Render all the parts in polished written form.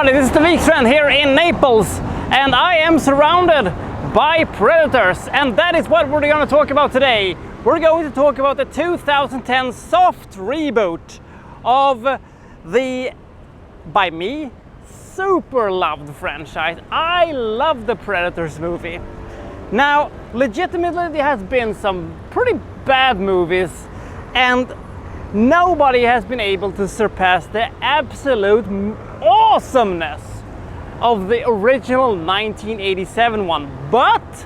everybody, this is the week's trend here in Naples, and I am surrounded by predators, and that is what we're going to talk about today. We're going to talk about the 2010 soft reboot of the, by me, super loved franchise. I love the Predators movie. Now, legitimately there has been some pretty bad movies, and nobody has been able to surpass the absolute awesomeness of the original 1987 one. But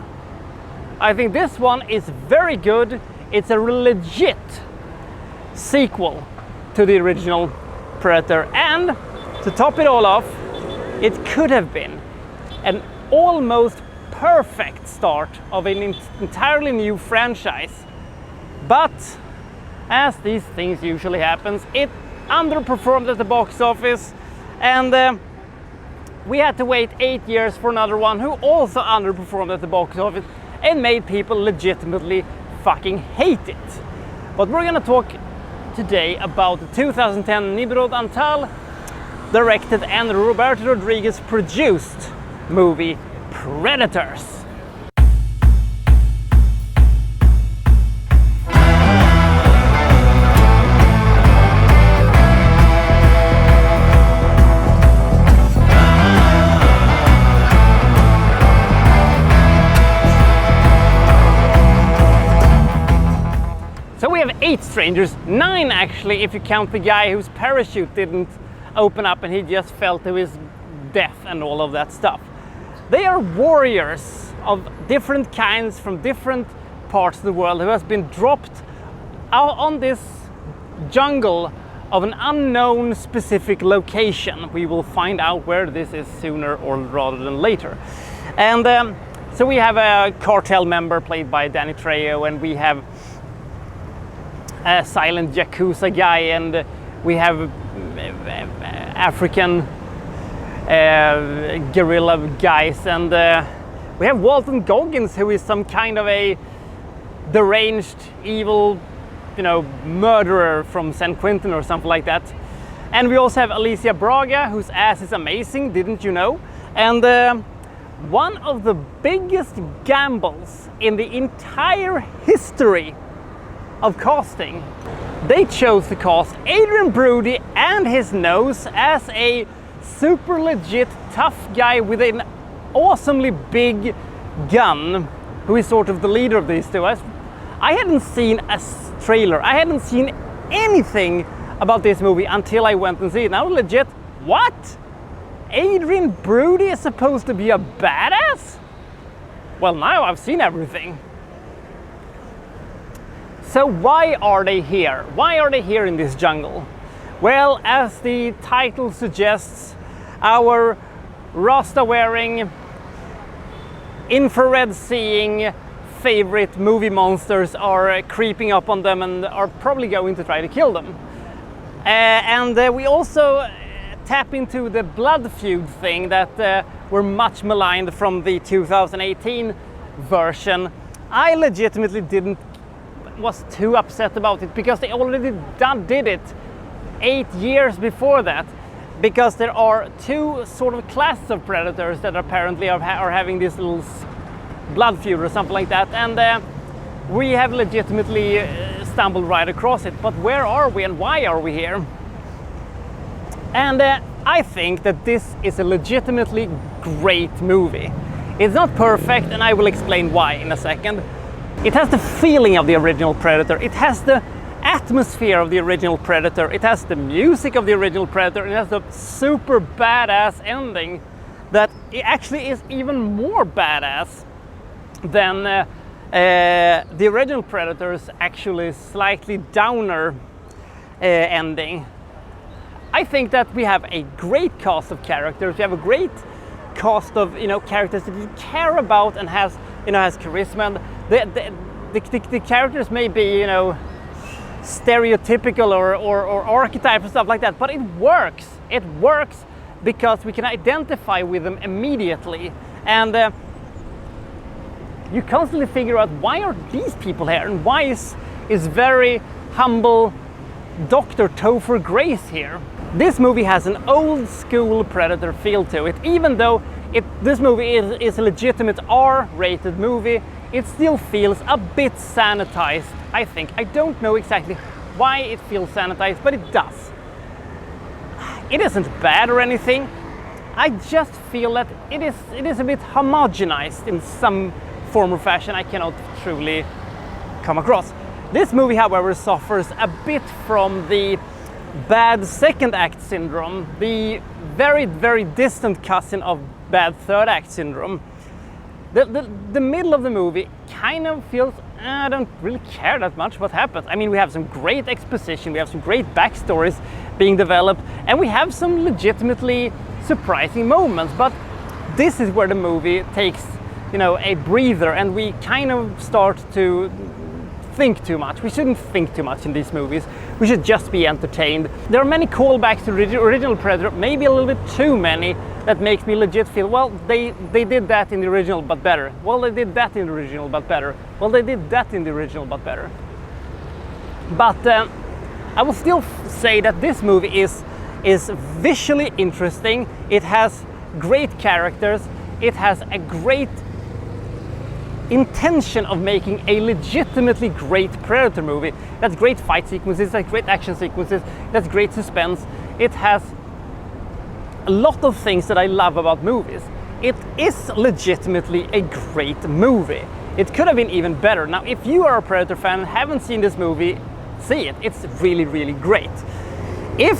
I think this one is very good. It's a legit sequel to the original Predator, and to top it all off, it could have been an almost perfect start of an entirely new franchise. But as these things usually happens, it underperformed at the box office, and we had to wait 8 years for another one who also underperformed at the box office and made people legitimately fucking hate it. But we're gonna talk today about the 2010 Nibro Antal directed and Roberto Rodriguez produced movie Predators. So we have 8 strangers, 9 actually if you count the guy whose parachute didn't open up and he just fell to his death and all of that stuff. They are warriors of different kinds from different parts of the world who has been dropped out on this jungle of an unknown specific location. We will find out where this is sooner or rather than later. And so we have a cartel member played by Danny Trejo, and we have a silent Yakuza guy, and we have African guerrilla guys, and we have Walton Goggins, who is some kind of a deranged, evil, murderer from San Quentin or something like that. And we also have Alicia Braga, whose ass is amazing, didn't you know? And one of the biggest gambles in the entire history of casting, they chose to cast Adrian Brody and his nose as a super legit tough guy with an awesomely big gun, who is sort of the leader of these two. I hadn't seen a trailer, I hadn't seen anything about this movie until I went and see it. Now legit, what? Adrian Brody is supposed to be a badass? Well, now I've seen everything. So why are they here? Why are they here in this jungle? Well, as the title suggests, our Rasta-wearing, infrared-seeing favorite movie monsters are creeping up on them and are probably going to try to kill them. And we also tap into the blood feud thing that were much maligned from the 2018 version. I legitimately was too upset about it because they already did it 8 years before that, because there are 2 sort of classes of predators that apparently are having this little blood feud or something like that, and we have legitimately stumbled right across it. But where are we and why are we here? And I think that this is a legitimately great movie. It's not perfect, and I will explain why in a second. It has the feeling of the original Predator, it has the atmosphere of the original Predator, it has the music of the original Predator, it has the super badass ending that it actually is even more badass than the original Predator's actually slightly downer ending. I think that we have a great cast of characters, we have a great cast of characters that you care about and has charisma, and the characters may be stereotypical or archetypes and stuff like that, but it works because we can identify with them immediately, and you constantly figure out, why are these people here, and why is very humble Dr. Topher Grace here? This movie has an old school Predator feel to it. Even though this movie is a legitimate R-rated movie, it still feels a bit sanitized, I think. I don't know exactly why it feels sanitized, but it does. It isn't bad or anything. I just feel that it is a bit homogenized in some form or fashion I cannot truly come across. This movie, however, suffers a bit from the bad second act syndrome, the very, very distant cousin of bad third act syndrome. The middle of the movie kind of feels, I don't really care that much what happens. I mean, we have some great exposition, we have some great backstories being developed, and we have some legitimately surprising moments, but this is where the movie takes, you know, a breather, and we kind of start to think too much. We shouldn't think too much in these movies. We should just be entertained. There are many callbacks to the original Predator, maybe a little bit too many, that makes me legit feel, well, they did that in the original but better. Well, they did that in the original but better. Well, they did that in the original but better. But I will still say that this movie is visually interesting. It has great characters. It has a great intention of making a legitimately great Predator movie. That's great fight sequences, that's great action sequences, that's great suspense. It has a lot of things that I love about movies. It is legitimately a great movie. It could have been even better. Now, if you are a Predator fan and haven't seen this movie, see it. It's really, really great. If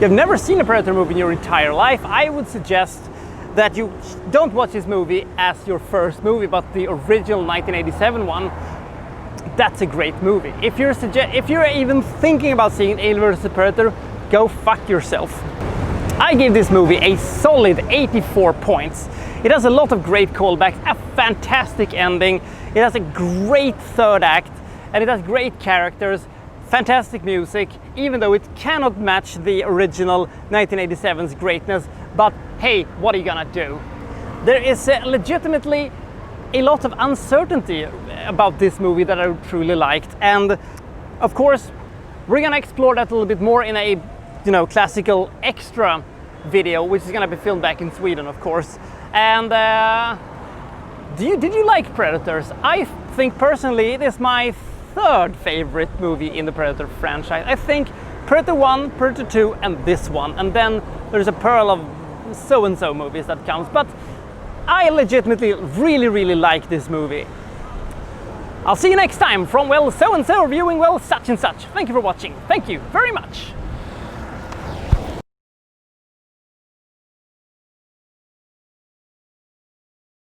you've never seen a Predator movie in your entire life, I would suggest that you don't watch this movie as your first movie, but the original 1987 one. That's a great movie. If you're even thinking about seeing Alien vs Predator, go fuck yourself. I give this movie a solid 84 points. It has a lot of great callbacks, a fantastic ending, it has a great third act, and it has great characters, fantastic music, even though it cannot match the original 1987's greatness. But hey, what are you gonna do? There is legitimately a lot of uncertainty about this movie that I truly liked, and of course we're gonna explore that a little bit more in a, you know, classical extra video, which is gonna be filmed back in Sweden, of course. And did you like Predators? I think personally it is my third favorite movie in the Predator franchise. I think Predator 1, Predator 2, and this one, and then there's a pearl of so-and-so movies that counts, but I legitimately really, really like this movie. I'll see you next time from, well, so-and-so reviewing, well, such and such. Thank you for watching. Thank you very much.